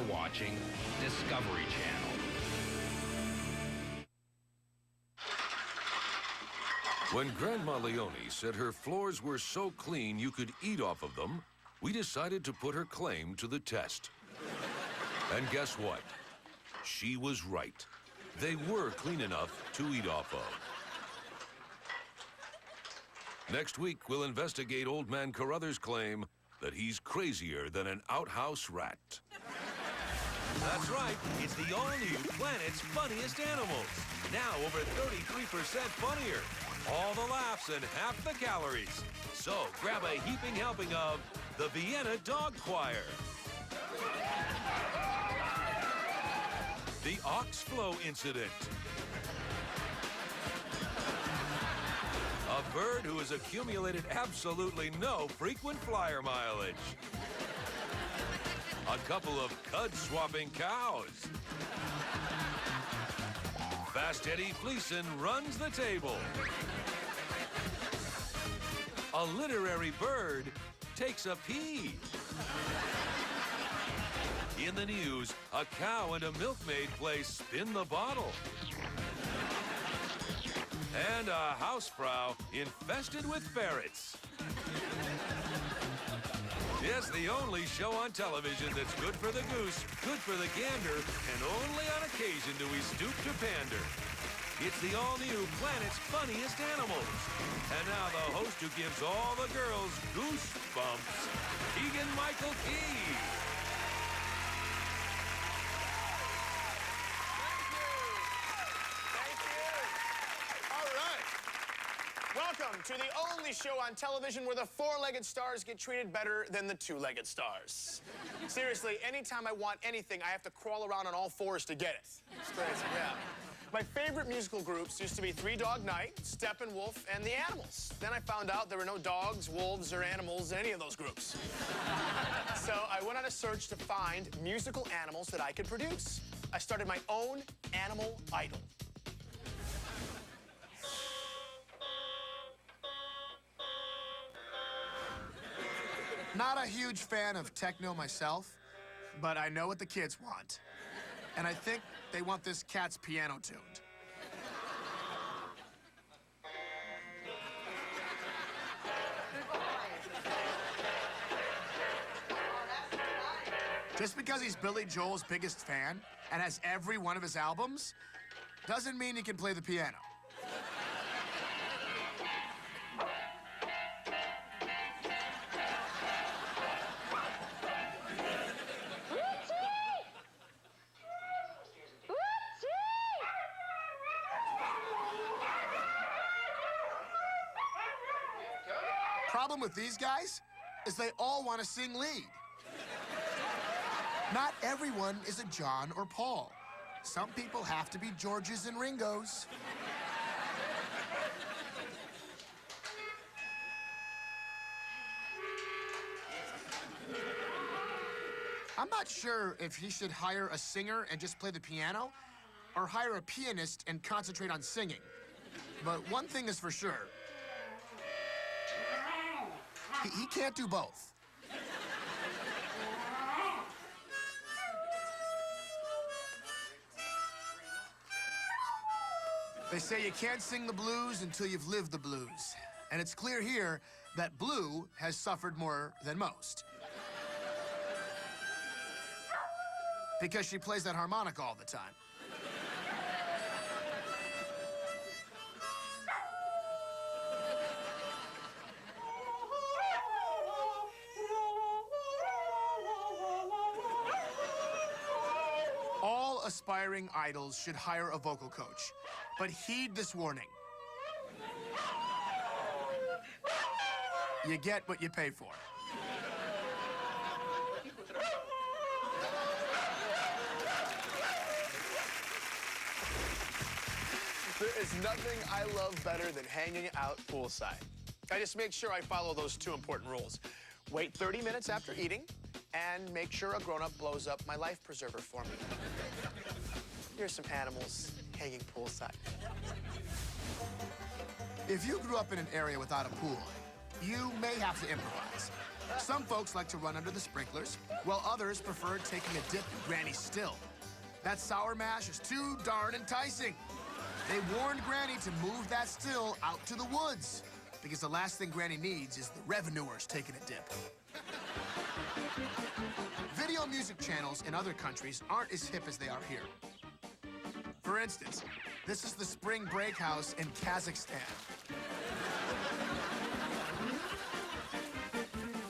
You're watching Discovery Channel. When Grandma Leone said her floors were so clean you could eat off of them, we decided to put her claim to the test. And guess what? She was right. They were clean enough to eat off of. Next week, we'll investigate Old Man Carruthers' claim that he's crazier than an outhouse rat. That's right. It's the all-new Planet's Funniest Animals. Now over 33% funnier. All the laughs and half the calories. So grab a heaping helping of the Vienna Dog Choir. The Ox Flow Incident. A bird who has accumulated absolutely no frequent flyer mileage. A couple of cud-swapping cows. Fast Eddie Fleeson runs the table. A literary bird takes a pee. In the news, a cow and a milkmaid play spin the bottle. And a housefrau infested with ferrets. Yes, the only show on television that's good for the goose, good for the gander, and only on occasion do we stoop to pander. It's the all-new Planet's Funniest Animals. And now the host who gives all the girls goosebumps, Keegan-Michael Key. Welcome to the only show on television where the four-legged stars get treated better than the two-legged stars. Seriously, anytime I want anything, I have to crawl around on all fours to get it. It's crazy, yeah. My favorite musical groups used to be Three Dog Night, Steppenwolf, and The Animals. Then I found out there were no dogs, wolves, or animals in any of those groups. So I went on a search to find musical animals that I could produce. I started my own animal idol. Not a huge fan of techno myself, but I know what the kids want. And I think they want this cat's piano tuned. Just because he's Billy Joel's biggest fan and has every one of his albums, doesn't mean he can play the piano. Problem with these guys is they all want to sing lead. Not everyone is a John or Paul. Some people have to be Georges and Ringos. I'm not sure if he should hire a singer and just play the piano, or hire a pianist and concentrate on singing. But one thing is for sure. He can't do both. They say you can't sing the blues until you've lived the blues. And it's clear here that Blue has suffered more than most. Because she plays that harmonica all the time. All aspiring idols should hire a vocal coach, but heed this warning. You get what you pay for. There is nothing I love better than hanging out poolside. I just make sure I follow those two important rules. Wait 30 minutes after eating, and make sure a grown-up blows up my life preserver for me. Here's some animals hanging poolside. If you grew up in an area without a pool, you may have to improvise. Some folks like to run under the sprinklers, while others prefer taking a dip in Granny's still. That sour mash is too darn enticing. They warned Granny to move that still out to the woods, because the last thing Granny needs is the revenuers taking a dip. Video music channels in other countries aren't as hip as they are here. For instance, this is the Spring Break House in Kazakhstan.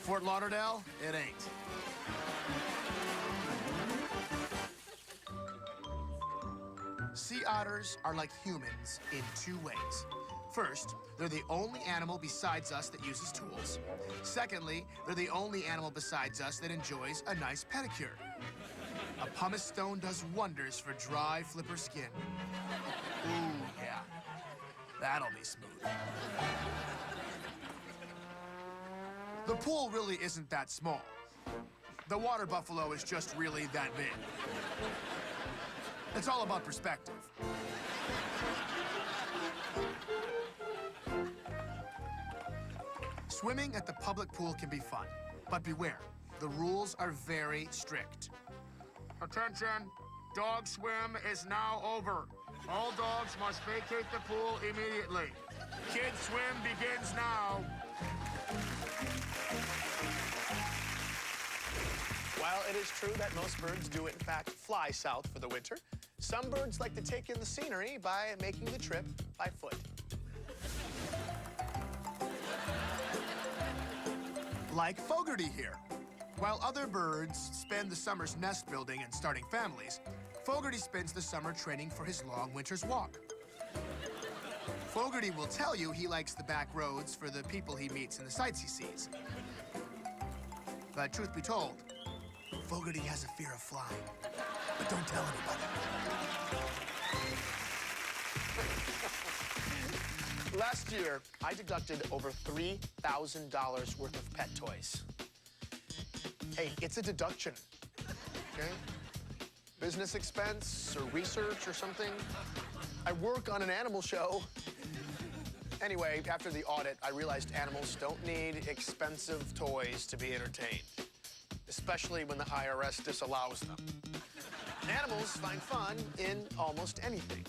Fort Lauderdale, it ain't. Sea otters are like humans in two ways. First, they're the only animal besides us that uses tools. Secondly, they're the only animal besides us that enjoys a nice pedicure. A pumice stone does wonders for dry, flipper skin. Ooh, yeah. That'll be smooth. The pool really isn't that small. The water buffalo is just really that big. It's all about perspective. Swimming at the public pool can be fun, but beware, the rules are very strict. Attention, dog swim is now over. All dogs must vacate the pool immediately. Kids swim begins now. While it is true that most birds do in fact fly south for the winter, some birds like to take in the scenery by making the trip by foot. Like Fogarty here. While other birds spend the summer's nest building and starting families, Fogarty spends the summer training for his long winter's walk. Fogarty will tell you he likes the back roads for the people he meets and the sights he sees. But truth be told, Fogarty has a fear of flying. But don't tell anybody. Last year, I deducted over $3,000 worth of pet toys. Hey, it's a deduction, okay? Business expense or research or something. I work on an animal show. Anyway, after the audit, I realized animals don't need expensive toys to be entertained, especially when the IRS disallows them. Animals find fun in almost anything.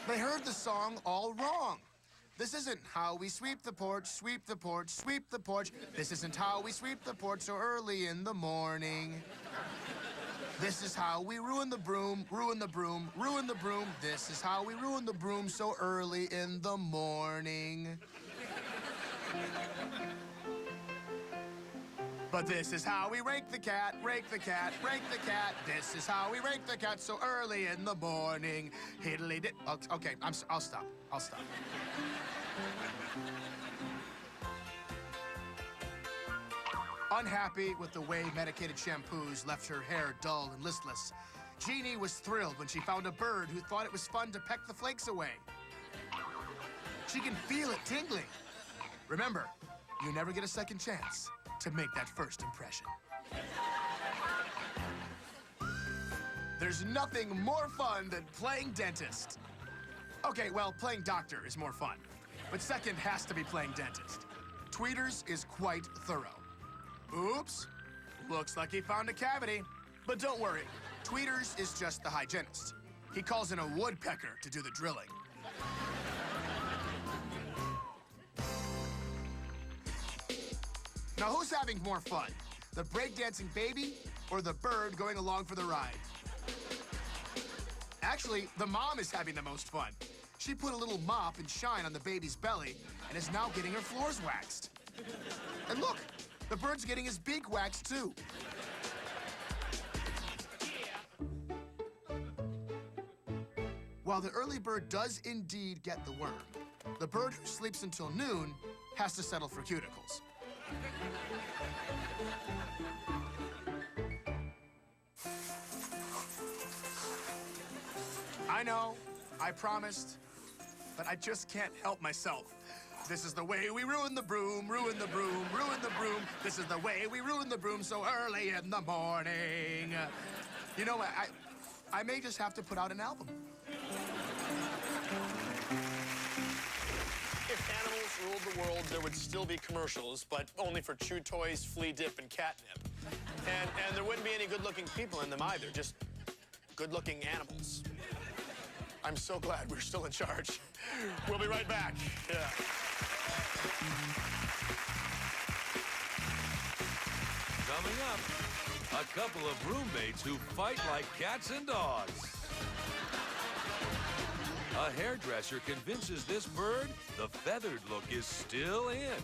They heard the song all wrong. This isn't how we sweep the porch, sweep the porch, sweep the porch. This isn't how we sweep the porch so early in the morning. This is how we ruin the broom, ruin the broom, ruin the broom. This is how we ruin the broom so early in the morning. But this is how we rake the cat, rake the cat, rake the cat. This is how we rake the cat so early in the morning. Hiddly did. Okay, I'll stop. I'll stop. Unhappy with the way medicated shampoos left her hair dull and listless, Jeannie was thrilled when she found a bird who thought it was fun to peck the flakes away. She can feel it tingling. Remember, you never get a second chance to make that first impression. There's nothing more fun than playing dentist. Okay, well, playing doctor is more fun, but second has to be playing dentist. Tweeters is quite thorough. Oops, looks like he found a cavity. But don't worry, Tweeters is just the hygienist. He calls in a woodpecker to do the drilling. Now, who's having more fun? The breakdancing baby or the bird going along for the ride? Actually, the mom is having the most fun. She put a little mop and shine on the baby's belly and is now getting her floors waxed. And look, the bird's getting his beak waxed, too. While the early bird does indeed get the worm, the bird who sleeps until noon has to settle for cuticles. I know, I promised, but I just can't help myself. This is the way we ruin the broom, ruin the broom, ruin the broom. This is the way we ruin the broom so early in the morning. You know, I may just have to put out an album. If animals ruled the world, there would still be commercials, but only for chew toys, flea dip, and catnip. And there wouldn't be any good-looking people in them either, just good-looking animals. I'm so glad we're still in charge. We'll be right back. Yeah. Coming up, a couple of roommates who fight like cats and dogs. A hairdresser convinces this bird the feathered look is still in.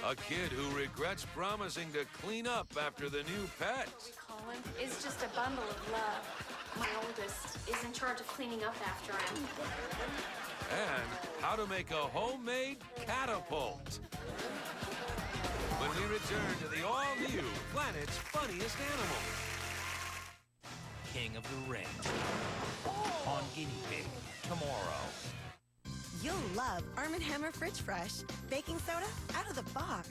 A kid who regrets promising to clean up after the new pet. Colin is just a bundle of love. My oldest is in charge of cleaning up after him. And how to make a homemade catapult. When we return to the all-new Planet's Funniest Animals. King of the Ring. On Guinea Pig tomorrow. You'll love Arm & Hammer Fridge Fresh. Baking soda out of the box.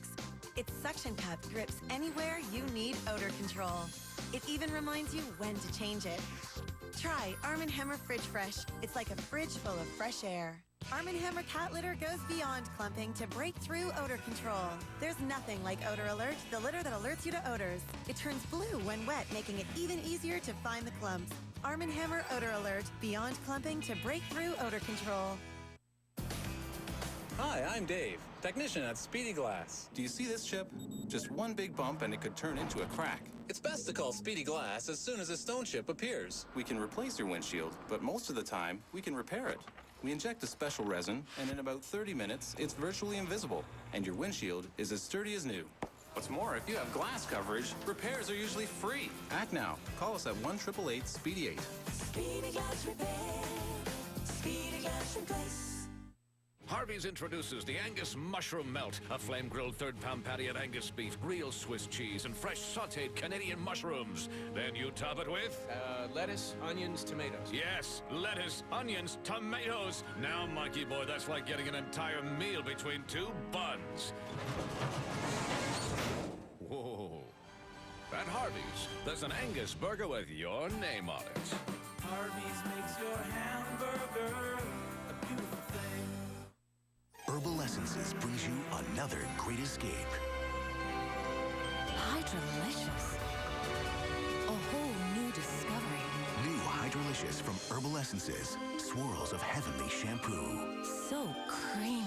Its suction cup grips anywhere you need odor control. It even reminds you when to change it. Try Arm & Hammer Fridge Fresh. It's like a fridge full of fresh air. Arm & Hammer cat litter goes beyond clumping to break through odor control. There's nothing like Odor Alert, the litter that alerts you to odors. It turns blue when wet, making it even easier to find the clumps. Arm & Hammer Odor Alert, beyond clumping to break through odor control. Hi, I'm Dave, technician at Speedy Glass. Do you see this chip? Just one big bump and it could turn into a crack. It's best to call Speedy Glass as soon as a stone chip appears. We can replace your windshield, but most of the time, we can repair it. We inject a special resin, and in about 30 minutes, it's virtually invisible, and your windshield is as sturdy as new. What's more, if you have glass coverage, repairs are usually free. Act now. Call us at 1-888-SPEEDY-8. Speedy Glass Repair. Speedy Glass Replace. Harvey's introduces the Angus Mushroom Melt, a flame-grilled third-pound patty of Angus beef, real Swiss cheese, and fresh sautéed Canadian mushrooms. Then you top it with... lettuce, onions, tomatoes. Yes, lettuce, onions, tomatoes. Now, Mikey boy, that's like getting an entire meal between two buns. Whoa. At Harvey's, there's an Angus burger with your name on it. Harvey's makes your hamburger a beautiful thing. Herbal Essences brings you another great escape. Hydrolicious. A whole new discovery. New Hydrolicious from Herbal Essences. Swirls of heavenly shampoo. So creamy.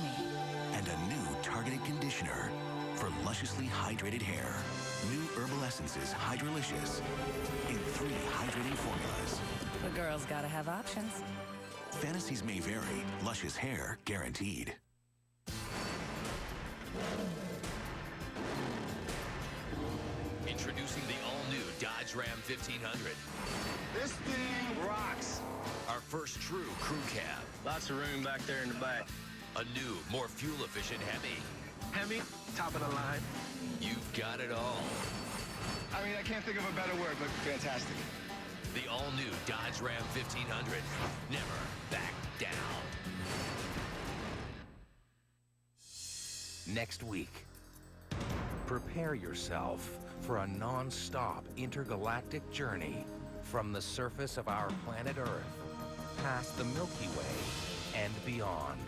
And a new targeted conditioner for lusciously hydrated hair. New Herbal Essences Hydrolicious in 3 hydrating formulas. The girl's gotta have options. Fantasies may vary. Luscious hair guaranteed. Introducing the all-new Dodge Ram 1500. This thing rocks. Our first true crew cab. Lots of room back there in the back. A new, more fuel-efficient Hemi. Hemi, top of the line. You've got it all. I mean, I can't think of a better word, but fantastic. The all-new Dodge Ram 1500. Never back down. Next week, prepare yourself for a non-stop intergalactic journey from the surface of our planet Earth, past the Milky Way and beyond,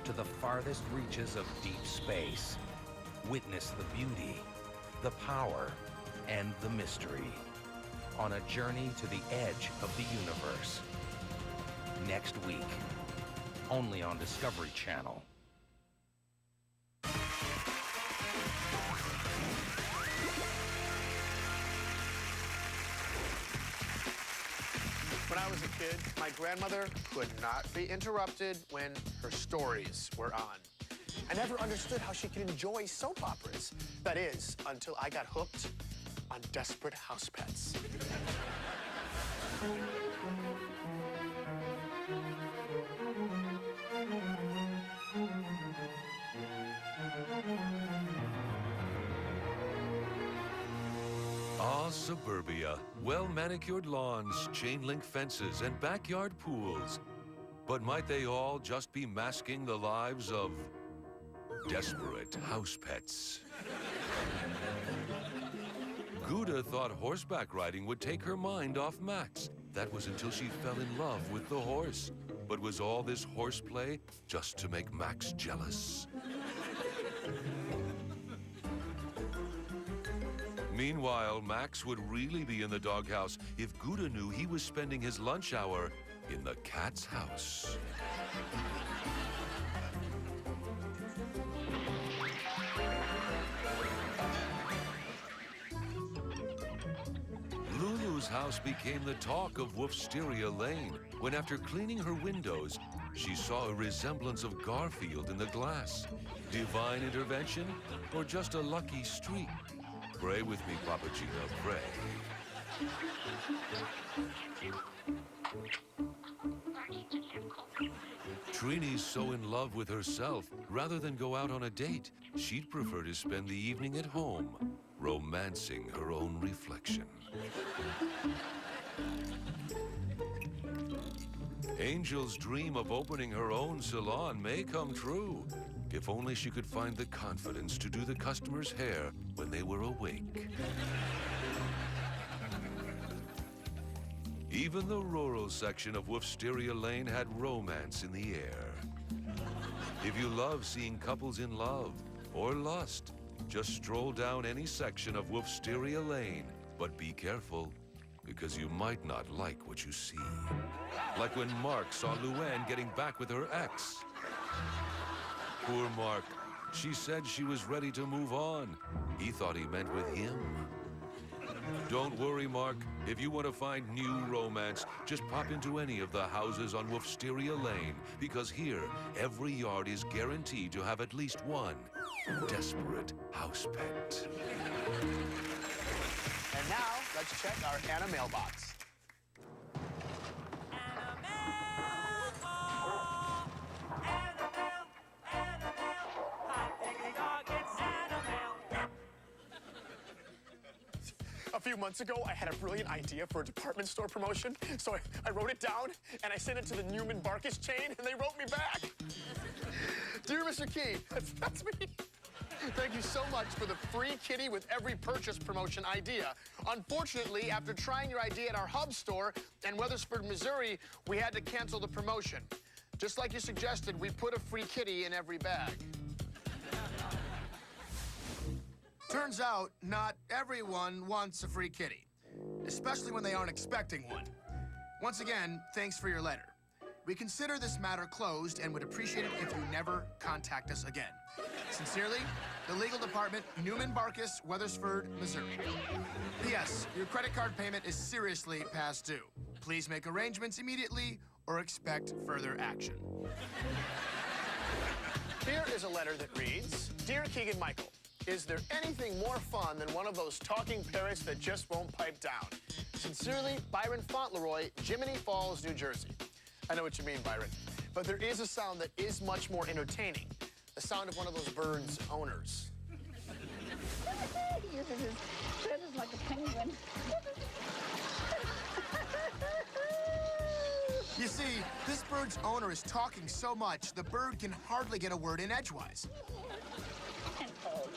to the farthest reaches of deep space. Witness the beauty, the power, and the mystery on a journey to the edge of the universe. Next week, only on Discovery Channel. When I was a kid, my grandmother could not be interrupted when her stories were on. I never understood how she could enjoy soap operas. That is, until I got hooked on Desperate House Pets. Ah, suburbia. Well-manicured lawns, chain-link fences, and backyard pools. But might they all just be masking the lives of desperate house pets? Gouda thought horseback riding would take her mind off Max. That was until she fell in love with the horse. But was all this horseplay just to make Max jealous? Meanwhile, Max would really be in the doghouse if Gouda knew he was spending his lunch hour in the cat's house. Lulu's house became the talk of Wolfsteria Lane when, after cleaning her windows, she saw a resemblance of Garfield in the glass. Divine intervention or just a lucky streak? Pray with me, Papagino, pray. Trini's so in love with herself, rather than go out on a date, she'd prefer to spend the evening at home, romancing her own reflection. Angel's dream of opening her own salon may come true, if only she could find the confidence to do the customers' hair when they were awake. Even the rural section of Wolfsteria Lane had romance in the air. If you love seeing couples in love or lust, just stroll down any section of Wolfsteria Lane. But be careful, because you might not like what you see. Like when Mark saw Luann getting back with her ex. Poor Mark. She said she was ready to move on. He thought he meant with him. Don't worry, Mark. If you want to find new romance, just pop into any of the houses on Wolfsteria Lane, because here, every yard is guaranteed to have at least one desperate house pet. And now, let's check our Anna mailbox. A few months ago, I had a brilliant idea for a department store promotion, so I wrote it down, and I sent it to the Newman Barkus chain, and they wrote me back. Dear Mr. Key, that's me. Thank you so much for the free kitty with every purchase promotion idea. Unfortunately, after trying your idea at our hub store in Weathersford, Missouri, we had to cancel the promotion. Just like you suggested, we put a free kitty in every bag. Turns out, not everyone wants a free kitty, especially when they aren't expecting one. Once again, thanks for your letter. We consider this matter closed and would appreciate it if you never contact us again. Sincerely, the legal department, Newman Barkus, Weathersford, Missouri. P.S. Your credit card payment is seriously past due. Please make arrangements immediately or expect further action. Here is a letter that reads, Dear Keegan-Michael, is there anything more fun than one of those talking parrots that just won't pipe down? Sincerely, Byron Fauntleroy, Jiminy Falls, New Jersey. I know what you mean, Byron, but there is a sound that is much more entertaining. The sound of one of those birds' owners. This is like a penguin. You see, this bird's owner is talking so much, the bird can hardly get a word in edgewise.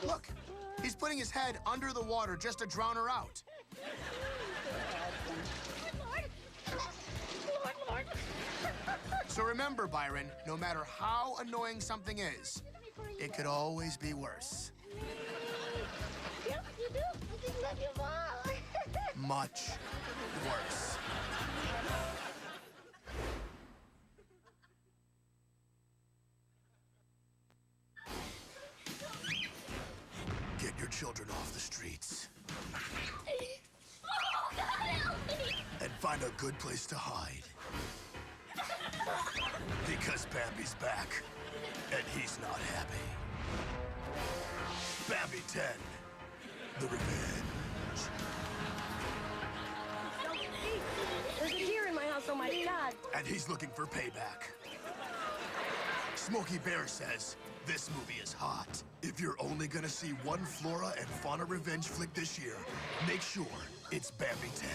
Look, he's putting his head under the water just to drown her out. So remember, Byron, no matter how annoying something is, it could always be worse. Yep, you do. I just love you, Mom. Much worse. Get your children off the streets. Oh, God, help me. And find a good place to hide. Because Bambi's back, and he's not happy. Bambi 10, the revenge. There's a deer in my house, oh my God. And he's looking for payback. Smokey Bear says, this movie is hot. If you're only gonna see one flora and fauna revenge flick this year, make sure it's Bambi 10,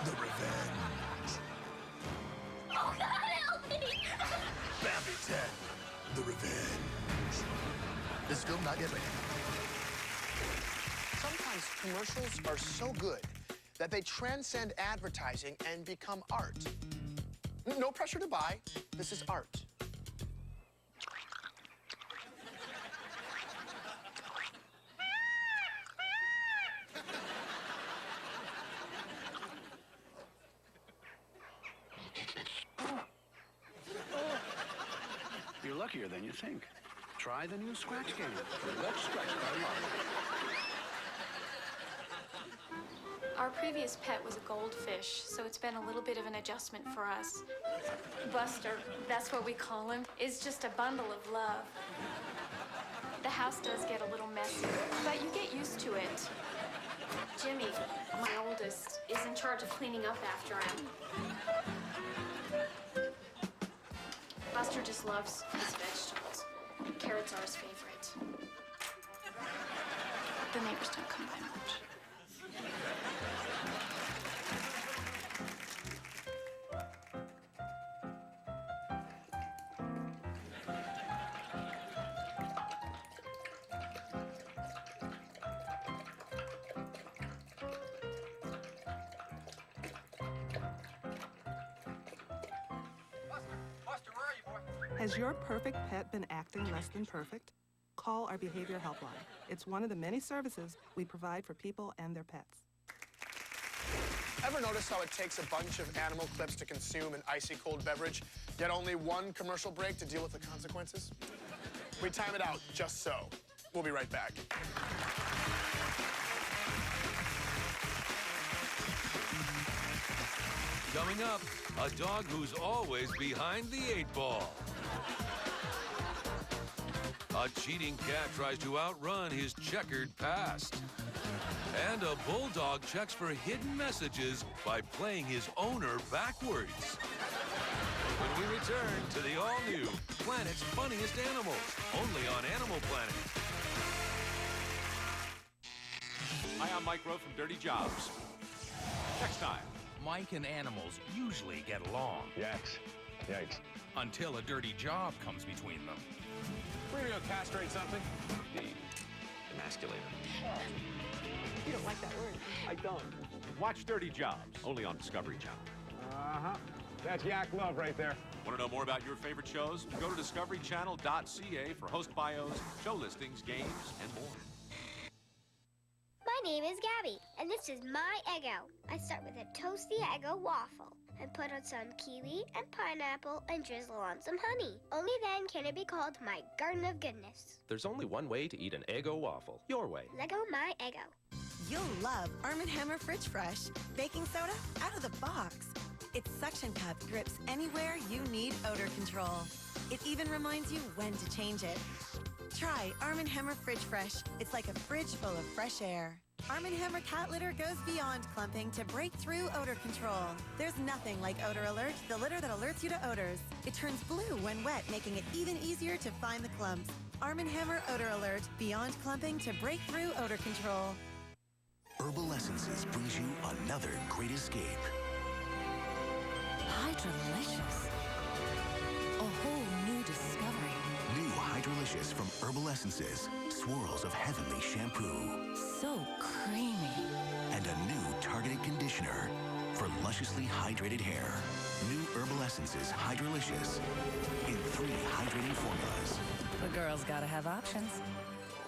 the revenge. Oh, God, help me. Bambi 10, the revenge. This film not yet rated. Sometimes commercials are so good that they transcend advertising and become art. No pressure to buy. This is art. You're luckier than you think. Try the new scratch game. Let's scratch card lottery. Our previous pet was a goldfish, so it's been a little bit of an adjustment for us. Buster, that's what we call him, is just a bundle of love. The house does get a little messy, but you get used to it. Jimmy, my oldest, is in charge of cleaning up after him. Buster just loves his vegetables. Carrots are his favorite. The neighbors don't come by much. Has your perfect pet been acting less than perfect? Call our behavior helpline. It's one of the many services we provide for people and their pets. Ever notice how it takes a bunch of animal clips to consume an icy cold beverage, yet only one commercial break to deal with the consequences? We time it out just so. We'll be right back. Coming up, a dog who's always behind the 8-ball. A cheating cat tries to outrun his checkered past. And a bulldog checks for hidden messages by playing his owner backwards. When we return to the all-new Planet's Funniest Animals, only on Animal Planet. Hi, I'm Mike Rowe from Dirty Jobs. Next time. Mike and animals usually get along. Yikes. Until a dirty job comes between them. We're gonna go castrate something. The emasculator. You don't like that word. I don't. Watch Dirty Jobs, only on Discovery Channel. Uh-huh. That's yak love right there. Want to know more about your favorite shows? Go to discoverychannel.ca for host bios, show listings, games, and more. My name is Gabby, and this is my Eggo. I start with a toasty Eggo waffle and put on some kiwi and pineapple and drizzle on some honey. Only then can it be called my garden of goodness. There's only one way to eat an Eggo waffle. Your way. Leggo my Eggo. You'll love Arm & Hammer Fridge Fresh. Baking soda out of the box. Its suction cup grips anywhere you need odor control. It even reminds you when to change it. Try Arm & Hammer Fridge Fresh. It's like a fridge full of fresh air. Arm & Hammer cat litter goes beyond clumping to break through odor control. There's nothing like Odor Alert, the litter that alerts you to odors. It turns blue when wet, making it even easier to find the clumps. Arm & Hammer Odor Alert, beyond clumping to break through odor control. Herbal Essences brings you another great escape. Hydrolicious. A whole new discovery. New Hydrolicious from Herbal Essences. Swirls of heavenly shampoo. So creamy. And a new targeted conditioner for lusciously hydrated hair. New Herbal Essences Hydrolicious in 3 hydrating formulas. The girl's gotta have options.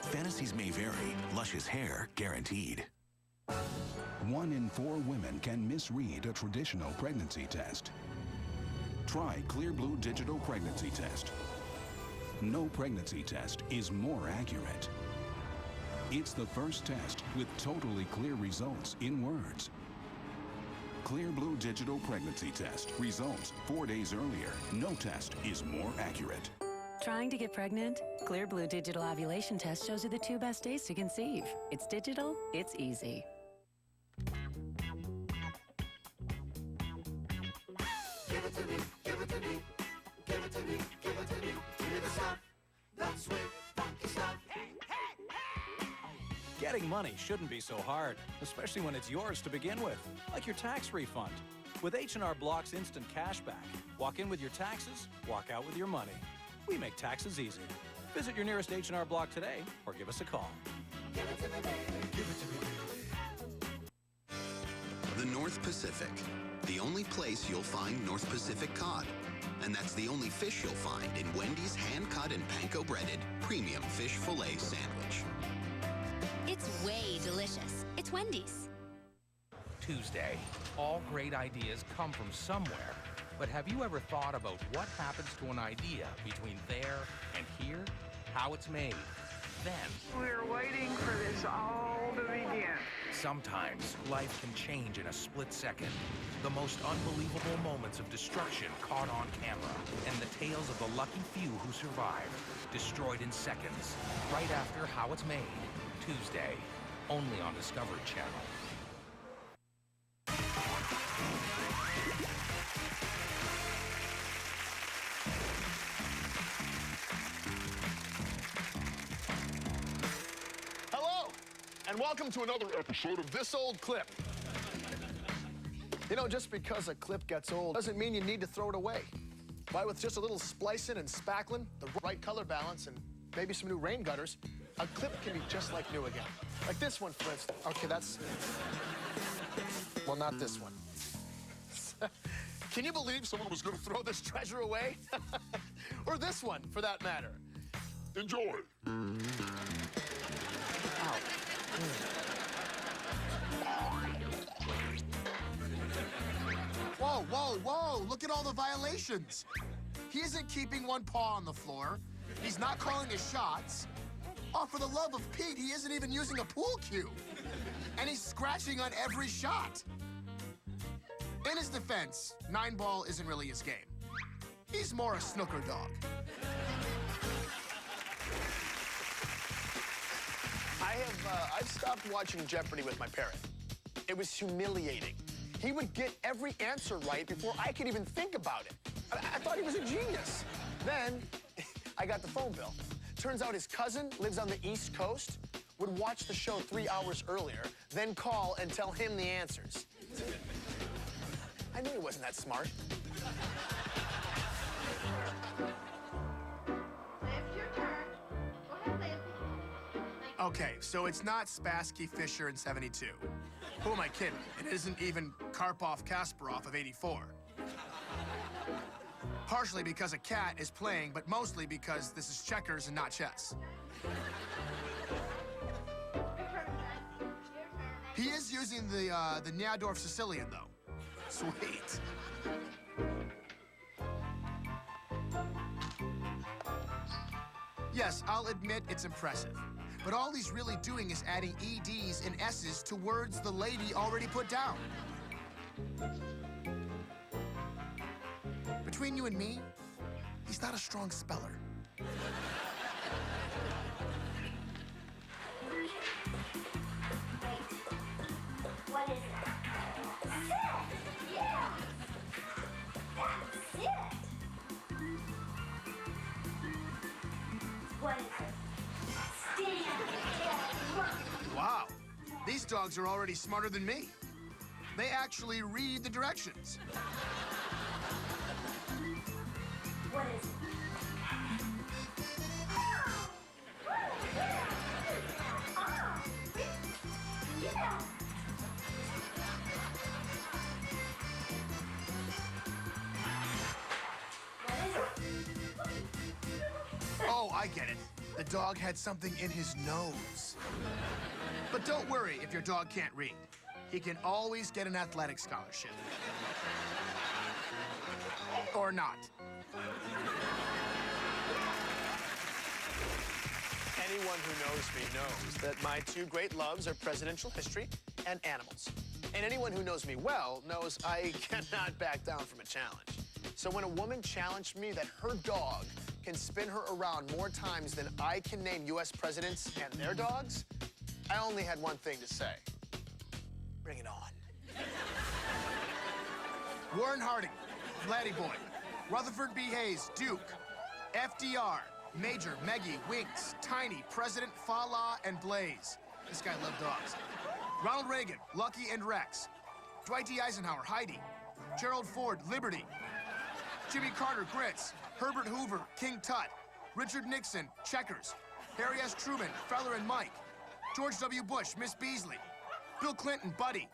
Fantasies may vary. Luscious hair guaranteed. 1 in 4 women can misread a traditional pregnancy test. Try Clear Blue Digital Pregnancy Test. No pregnancy test is more accurate. It's the first test with totally clear results in words. Clear Blue Digital Pregnancy Test. Results 4 days earlier. No test is more accurate. Trying to get pregnant? Clear Blue Digital Ovulation Test shows you the 2 best days to conceive. It's digital, it's easy. Give it to me, give it to me, give it to me, give it to me. Give me the stuff, that sweet, funky stuff. Getting money shouldn't be so hard, especially when it's yours to begin with, like your tax refund. With H&R Block's instant cashback, walk in with your taxes, walk out with your money. We make taxes easy. Visit your nearest H&R Block today or give us a call. Give it to me, baby. Give it to me. North Pacific. The only place you'll find North Pacific cod. And that's the only fish you'll find in Wendy's hand-cut and panko-breaded premium fish fillet sandwich. It's way delicious. It's Wendy's. Tuesday. All great ideas come from somewhere. But have you ever thought about what happens to an idea between there and here? How it's made? Then, we're waiting for this all to begin. Sometimes life can change in a split second. The most unbelievable moments of destruction caught on camera, and the tales of the lucky few who survived, destroyed in seconds, right after How It's Made. Tuesday, only on Discovery Channel. And welcome to another episode of This Old Clip. You know, just because a clip gets old doesn't mean you need to throw it away. Why, with just a little splicing and spackling, the right color balance, and maybe some new rain gutters, a clip can be just like new again. Like this one, for instance. Okay, that's... Well, not this one. Can you believe someone was going to throw this treasure away? Or this one, for that matter. Enjoy. Ow. Whoa, whoa, whoa! Look at all the violations. He isn't keeping one paw on the floor. He's not calling his shots. Oh, for the love of Pete, he isn't even using a pool cue. And he's scratching on every shot. In his defense, 9-ball isn't really his game. He's more a snooker dog. I've stopped watching Jeopardy with my parent. It was humiliating. He would get every answer right before I could even think about it. I thought he was a genius. Then I got the phone bill. Turns out his cousin lives on the East Coast, would watch the show 3 hours earlier, then call and tell him the answers. I knew he wasn't that smart. Okay, so it's not Spassky, Fisher, and 72. Who am I kidding? It isn't even Karpov, Kasparov of 84. Partially because a cat is playing, but mostly because this is checkers and not chess. He is using the Nyadorf Sicilian, though. Sweet. Yes, I'll admit it's impressive. But all he's really doing is adding EDs and S's to words the lady already put down. Between you and me, he's not a strong speller. What is it? Sit! Yeah! That's it! What is it? Wow, these dogs are already smarter than me. They actually read the directions. What is it? Oh, I get it. The dog had something in his nose. But don't worry if your dog can't read. He can always get an athletic scholarship. Or not. Anyone who knows me knows that my two great loves are presidential history and animals. And anyone who knows me well knows I cannot back down from a challenge. So when a woman challenged me that her dog can spin her around more times than I can name U.S. presidents and their dogs, I only had one thing to say. Bring it on. Warren Harding, Vladdy Boy, Rutherford B. Hayes, Duke, FDR, Major, Meggie, Winks, Tiny, President, Fa-La, and Blaze. This guy loved dogs. Ronald Reagan, Lucky and Rex. Dwight D. Eisenhower, Heidi. Gerald Ford, Liberty. Jimmy Carter, Grits. Herbert Hoover, King Tut. Richard Nixon, Checkers. Harry S. Truman, Feller and Mike. George W. Bush, Miss Beasley. Bill Clinton, Buddy.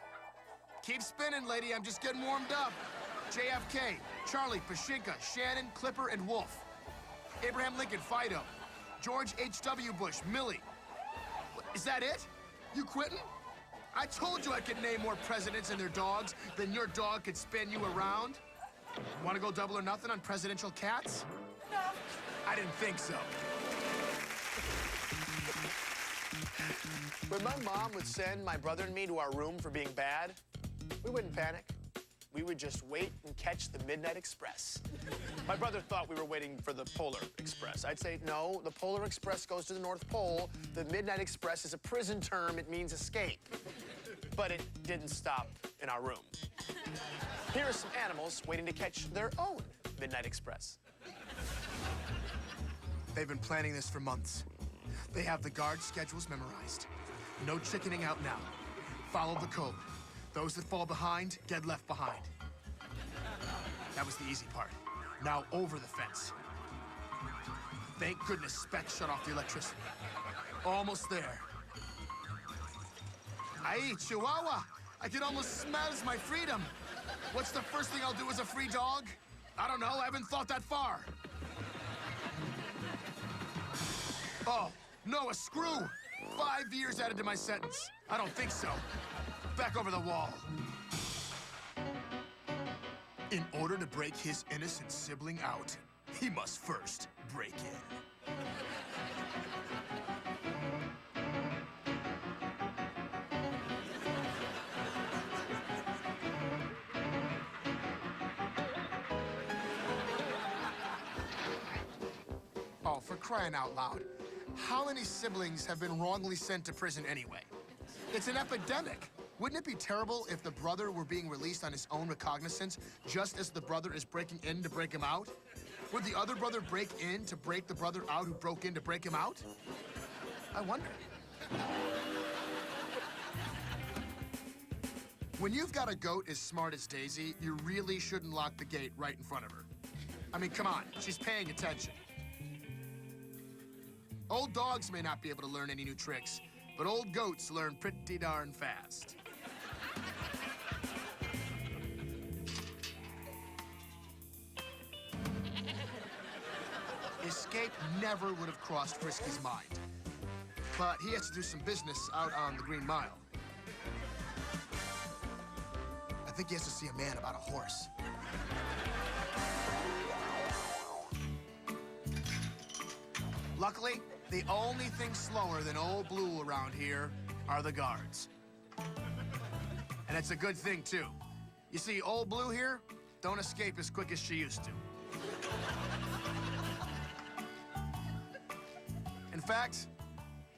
Keep spinning, lady. I'm just getting warmed up. JFK, Charlie, Pashinka, Shannon, Clipper, and Wolf. Abraham Lincoln, Fido. George H.W. Bush, Millie. Is that it? You quitting? I told you I could name more presidents and their dogs than your dog could spin you around. Want to go double or nothing on presidential cats? No. I didn't think so. When my mom would send my brother and me to our room for being bad, we wouldn't panic. We would just wait and catch the Midnight Express. My brother thought we were waiting for the Polar Express. I'd say, no, the Polar Express goes to the North Pole. The Midnight Express is a prison term. It means escape. But it didn't stop in our room. Here are some animals waiting to catch their own Midnight Express. They've been planning this for months. They have the guard schedules memorized. No chickening out now. Follow the code. Those that fall behind get left behind. That was the easy part. Now over the fence. Thank goodness Spec shut off the electricity. Almost there. Aye, Chihuahua! I can almost smell my freedom. What's the first thing I'll do as a free dog? I don't know, I haven't thought that far. Oh, no, a screw! 5 years added to my sentence. I don't think so. Back over the wall. In order to break his innocent sibling out, he must first break in. Oh, for crying out loud. How many siblings have been wrongly sent to prison anyway? It's an epidemic. Wouldn't it be terrible if the brother were being released on his own recognizance, just as the brother is breaking in to break him out? Would the other brother break in to break the brother out who broke in to break him out? I wonder. When you've got a goat as smart as Daisy, you really shouldn't lock the gate right in front of her. I mean, come on, she's paying attention. Old dogs may not be able to learn any new tricks, but old goats learn pretty darn fast. Escape never would have crossed Frisky's mind. But he has to do some business out on the Green Mile. I think he has to see a man about a horse. Luckily, the only thing slower than Old Blue around here are the guards. And it's a good thing, too. You see, Old Blue here don't escape as quick as she used to. In fact,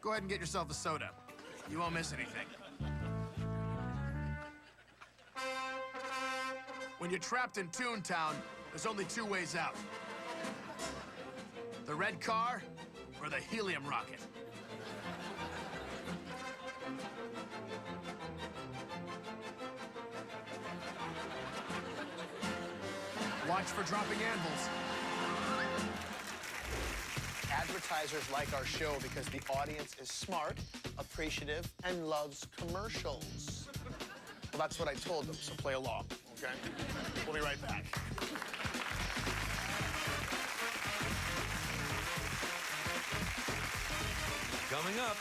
go ahead and get yourself a soda. You won't miss anything. When you're trapped in Toontown, there's only two ways out. The red car or the helium rocket. Watch for dropping anvils. Advertisers like our show because the audience is smart, appreciative, and loves commercials. Well, that's what I told them, so play along, okay? We'll be right back. Coming up,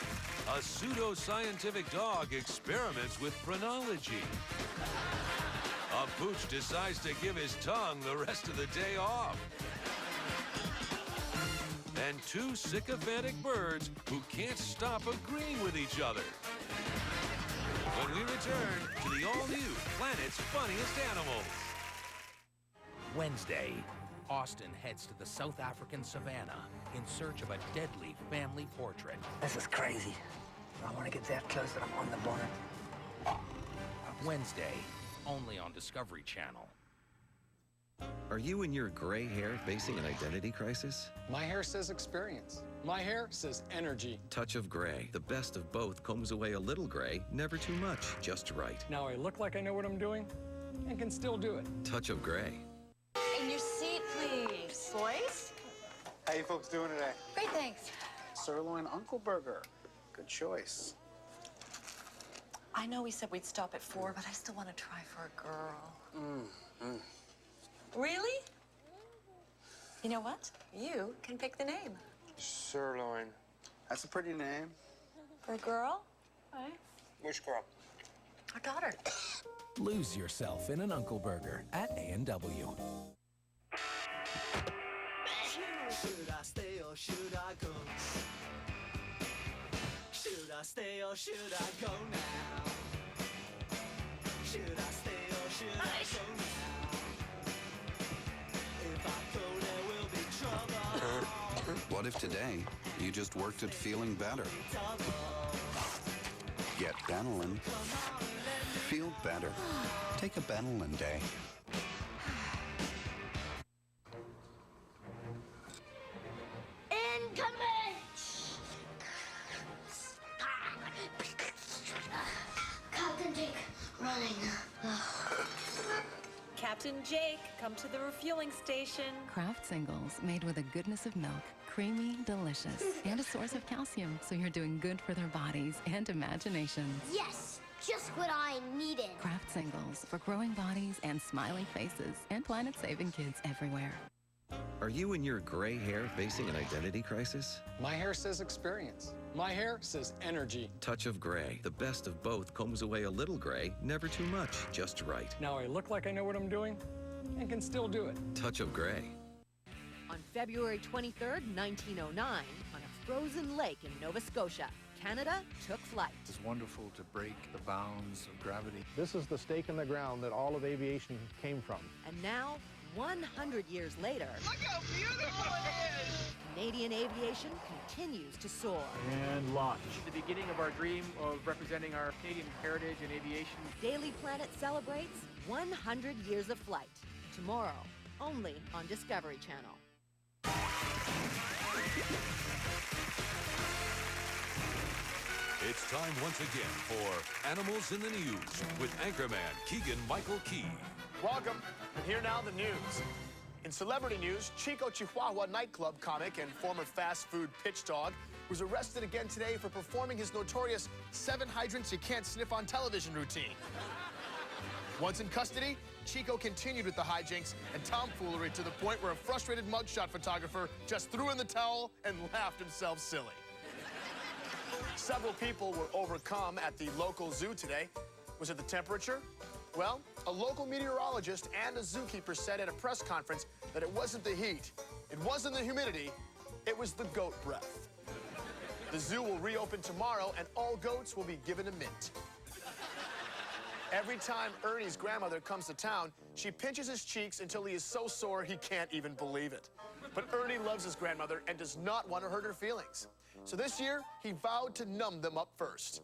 a pseudo-scientific dog experiments with phrenology. A pooch decides to give his tongue the rest of the day off. And two sycophantic birds who can't stop agreeing with each other. When we return to the all-new Planet's Funniest Animals. Wednesday, Austin heads to the South African savannah in search of a deadly family portrait. This is crazy. I want to get that close that I'm on the border. Wednesday, only on Discovery Channel. Are you and your gray hair facing an identity crisis? My hair says experience. My hair says energy. Touch of gray. The best of both combs away a little gray, never too much, just right. Now I look like I know what I'm doing and can still do it. Touch of gray. In your seat, please. Boys? How you folks doing today? Great, thanks. Sirloin Uncle Burger. Good choice. I know we said we'd stop at 4, but I still want to try for a girl. Really? You know what? You can pick the name. Sirloin. That's a pretty name. For a girl? Right. Which girl? Our daughter. Lose yourself in an Uncle Burger at A&W. Should I stay or should I go? Should I stay or should I go now? Should I stay or should I go now? If I go, there will be trouble. What if today you just worked at feeling better? Get Benylin. Feel better. Take a Benylin day. Incoming! Captain Jake, running. Captain Jake, come to the refueling station. Kraft Singles, made with a goodness of milk, creamy, delicious, and a source of calcium, so you're doing good for their bodies and imaginations. Yes, just what I needed. Kraft Singles, for growing bodies and smiling faces, and planet-saving kids everywhere. Are you and your gray hair facing an identity crisis? My hair says experience. My hair says energy. Touch of gray. The best of both combs away a little gray, never too much, just right. Now I look like I know what I'm doing and can still do it. Touch of gray. On February 23rd, 1909, on a frozen lake in Nova Scotia, Canada took flight. It's wonderful to break the bounds of gravity. This is the stake in the ground that all of aviation came from. And now, 100 years later, Look how beautiful it is! Canadian aviation continues to soar. And launch. The beginning of our dream of representing our Canadian heritage in aviation. Daily Planet celebrates 100 years of flight. Tomorrow, only on Discovery Channel. It's time once again for Animals in the News with anchorman Keegan-Michael Key. Welcome, and here now the news. In celebrity news, Chico Chihuahua nightclub comic and former fast food pitch dog was arrested again today for performing his notorious 7 hydrants you can't sniff on television routine. Once in custody, Chico continued with the hijinks and tomfoolery to the point where a frustrated mugshot photographer just threw in the towel and laughed himself silly. Several people were overcome at the local zoo today. Was it the temperature? Well, a local meteorologist and a zookeeper said at a press conference that it wasn't the heat, it wasn't the humidity, it was the goat breath. The zoo will reopen tomorrow and all goats will be given a mint. Every time Ernie's grandmother comes to town, she pinches his cheeks until he is so sore he can't even believe it. But Ernie loves his grandmother and does not want to hurt her feelings. So this year, he vowed to numb them up first.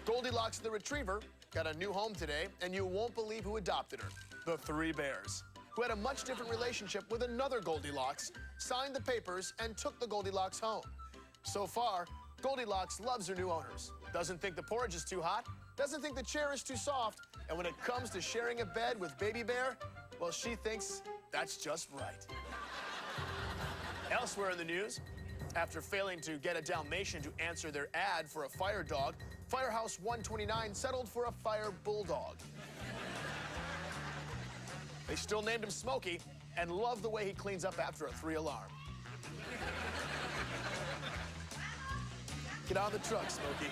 Goldilocks the retriever got a new home today, and you won't believe who adopted her. The 3 bears, who had a much different relationship with another Goldilocks, signed the papers and took the Goldilocks home. So far, Goldilocks loves her new owners. Doesn't think the porridge is too hot, doesn't think the chair is too soft, and when it comes to sharing a bed with Baby Bear, well, she thinks that's just right. Elsewhere in the news, after failing to get a Dalmatian to answer their ad for a fire dog, Firehouse 129 settled for a fire bulldog. They still named him Smokey and love the way he cleans up after a 3-alarm. Get on the truck, Smokey.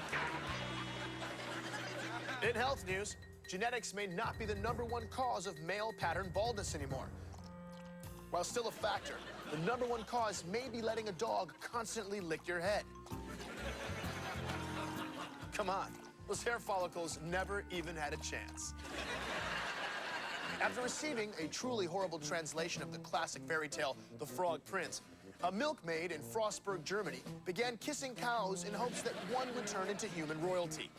In health news, genetics may not be the #1 cause of male pattern baldness anymore. While still a factor, the #1 cause may be letting a dog constantly lick your head. Come on, those hair follicles never even had a chance. After receiving a truly horrible translation of the classic fairy tale, The Frog Prince, a milkmaid in Frostburg, Germany, began kissing cows in hopes that one would turn into human royalty.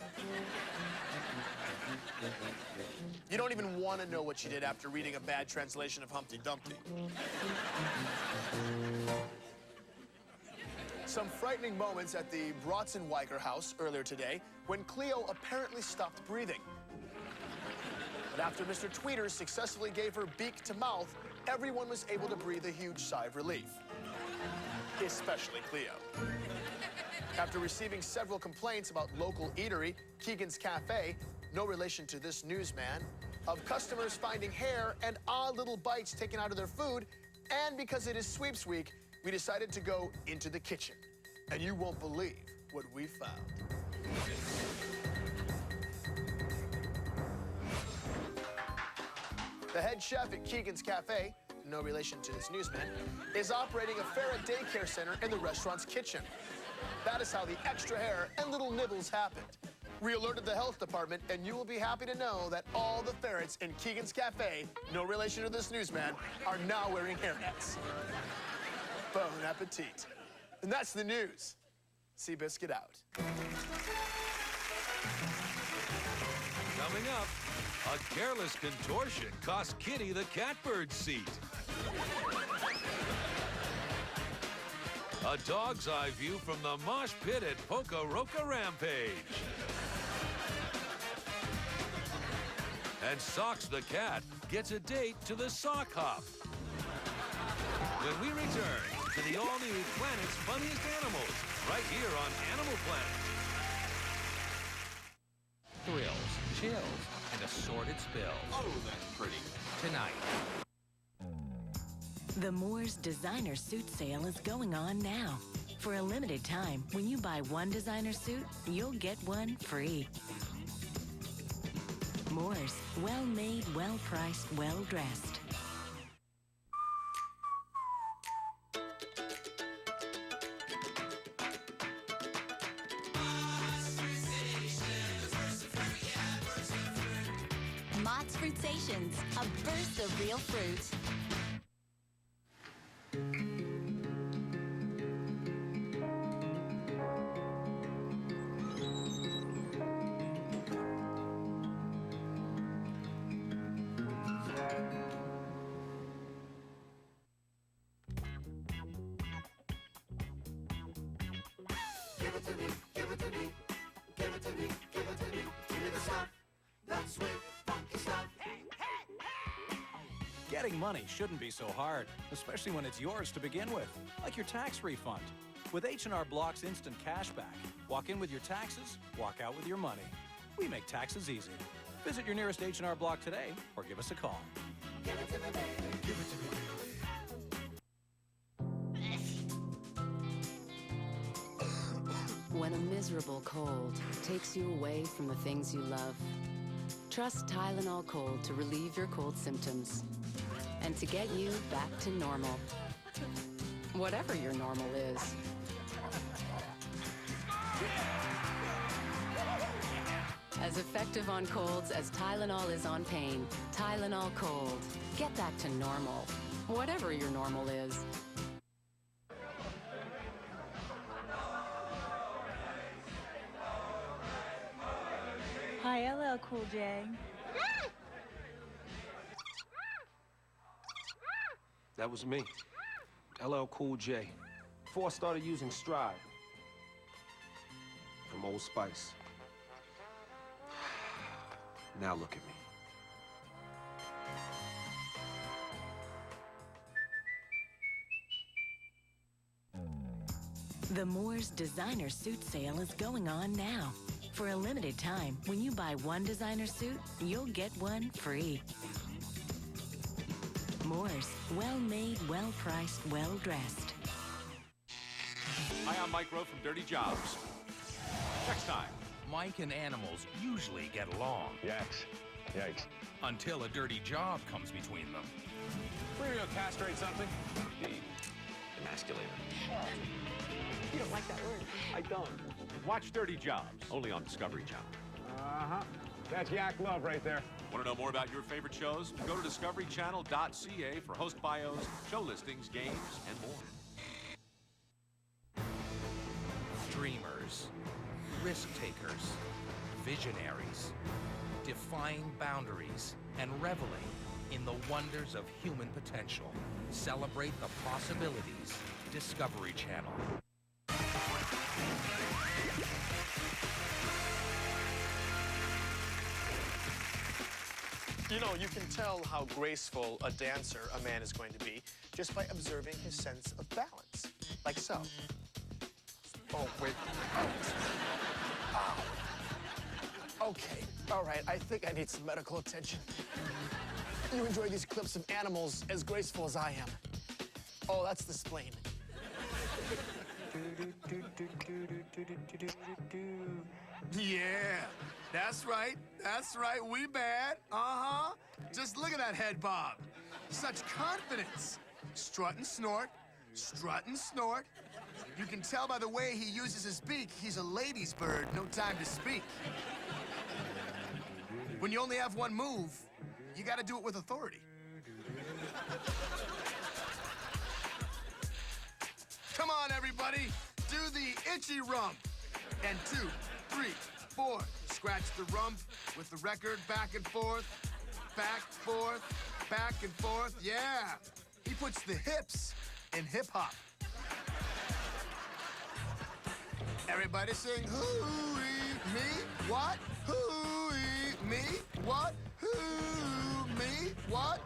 You don't even want to know what she did after reading a bad translation of Humpty Dumpty. Some frightening moments at the Brotzenweiger house earlier today when Cleo apparently stopped breathing. But after Mr. Tweeters successfully gave her beak to mouth, everyone was able to breathe a huge sigh of relief. Especially Cleo. After receiving several complaints about local eatery, Keegan's Cafe, no relation to this newsman, of customers finding hair and odd little bites taken out of their food, and because it is Sweeps Week, we decided to go into the kitchen. And you won't believe what we found. The head chef at Keegan's Cafe, no relation to this newsman, is operating a ferret daycare center in the restaurant's kitchen. That is how the extra hair and little nibbles happened. We alerted the health department, and you will be happy to know that all the ferrets in Keegan's Cafe, no relation to this newsman, are now wearing hairnets. Bon appetit. And that's the news. Seabiscuit out. Coming up, a careless contortion cost Kitty the catbird seat. A dog's eye view from the mosh pit at Poca Roca Rampage. And Socks the cat gets a date to the sock hop. When we return to the all-new Planet's Funniest Animals, right here on Animal Planet. Thrills, chills, and assorted spills. Oh, that's pretty. Tonight. The Moore's designer suit sale is going on now. For a limited time, when you buy one designer suit, you'll get one free. Moore's, well-made, well-priced, well-dressed. Mott's Fruitsations, a burst of real fruit. Give it to me, give it to me, give it to me, give it to me. Give me the stuff, that sweet, funky stuff. Getting money shouldn't be so hard, especially when it's yours to begin with, like your tax refund. With H&R Block's instant cashback, walk in with your taxes, walk out with your money. We make taxes easy. Visit your nearest H&R Block today or give us a call. Give it to me, baby. Give it to me. When a miserable cold takes you away from the things you love, trust Tylenol Cold to relieve your cold symptoms and to get you back to normal. Whatever your normal is. As effective on colds as Tylenol is on pain, Tylenol Cold. Get back to normal. Whatever your normal is. Hi, LL Cool J. That was me, LL Cool J. Before I started using Stride from Old Spice. Now look at me. The Moore's designer suit sale is going on now. For a limited time, when you buy one designer suit, you'll get one free. Moore's, well-made, well-priced, well-dressed. Hi, I'm Mike Rowe from Dirty Jobs. Next time. Mike and animals usually get along. Yikes. Until a dirty job comes between them. We're gonna go castrate something. Emasculator. You don't like that word? I don't. Watch Dirty Jobs, only on Discovery Channel. Uh-huh. That's yak love right there. Want to know more about your favorite shows? Go to discoverychannel.ca for host bios, show listings, games, and more. Dreamers, risk takers, visionaries, defying boundaries, and reveling in the wonders of human potential. Celebrate the possibilities. Discovery Channel. You know, you can tell how graceful a dancer a man is going to be just by observing his sense of balance, like so. Oh, wait. Oh. Ow. Okay, all right, I think I need some medical attention. You enjoy these clips of animals as graceful as I am. Oh, that's the spleen. Yeah, that's right, we bad. Uh-huh. Just look at that head bob. Such confidence. Strut and snort, strut and snort. You can tell by the way he uses his beak, he's a ladies' bird, no time to speak. When you only have one move, you gotta do it with authority. Come on, everybody, do the itchy rump. And 2, 3, 4, scratch the rump with the record back and forth, back, forth, back and forth, yeah. He puts the hips in hip-hop. Everybody sing, hoo-ee, me, what? Hoo-ee, me, what? Hoo, me, what?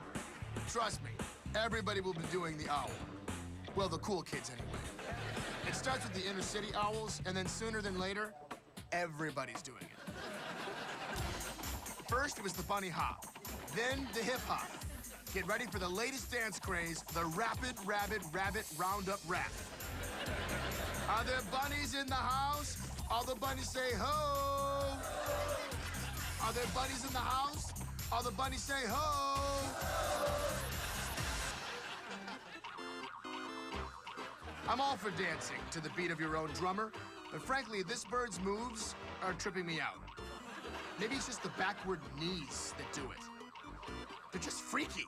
Trust me, everybody will be doing the owl. Well, the cool kids anyway. It starts with the inner city owls, and then sooner than later, everybody's doing it. First, it was the bunny hop, then the hip hop. Get ready for the latest dance craze, the rapid, rabbit, roundup rap. Are there bunnies in the house? All the bunnies say ho. Are there bunnies in the house? All the bunnies say ho. I'm all for dancing to the beat of your own drummer, but frankly, this bird's moves are tripping me out. Maybe it's just the backward knees that do it. They're just freaky.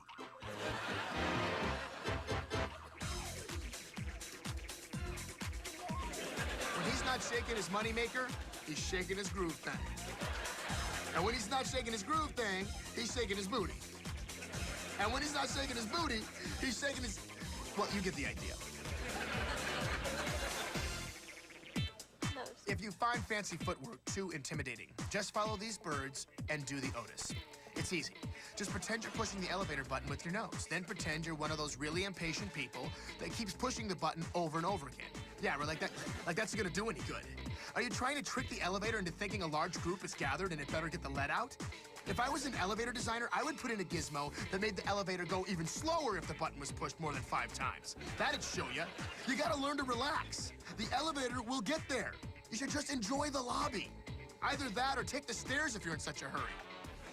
When he's not shaking his moneymaker, he's shaking his groove thing. And when he's not shaking his groove thing, he's shaking his booty. And when he's not shaking his booty, he's shaking his... Well, you get the idea. If you find fancy footwork too intimidating, just follow these birds and do the Otis. It's easy. Just pretend you're pushing the elevator button with your nose. Then pretend you're one of those really impatient people that keeps pushing the button over and over again. Yeah, we're like that. Like that's gonna do any good. Are you trying to trick the elevator into thinking a large group is gathered and it better get the lead out? If I was an elevator designer, I would put in a gizmo that made the elevator go even slower if the button was pushed more than 5 times. That'd show you. You gotta learn to relax. The elevator will get there. You should just enjoy the lobby. Either that or take the stairs if you're in such a hurry.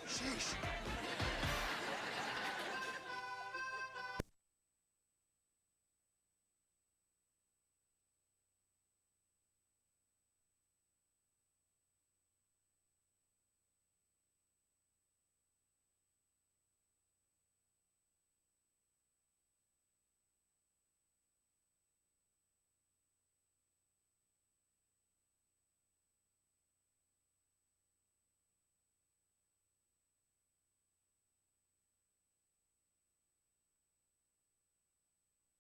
Sheesh.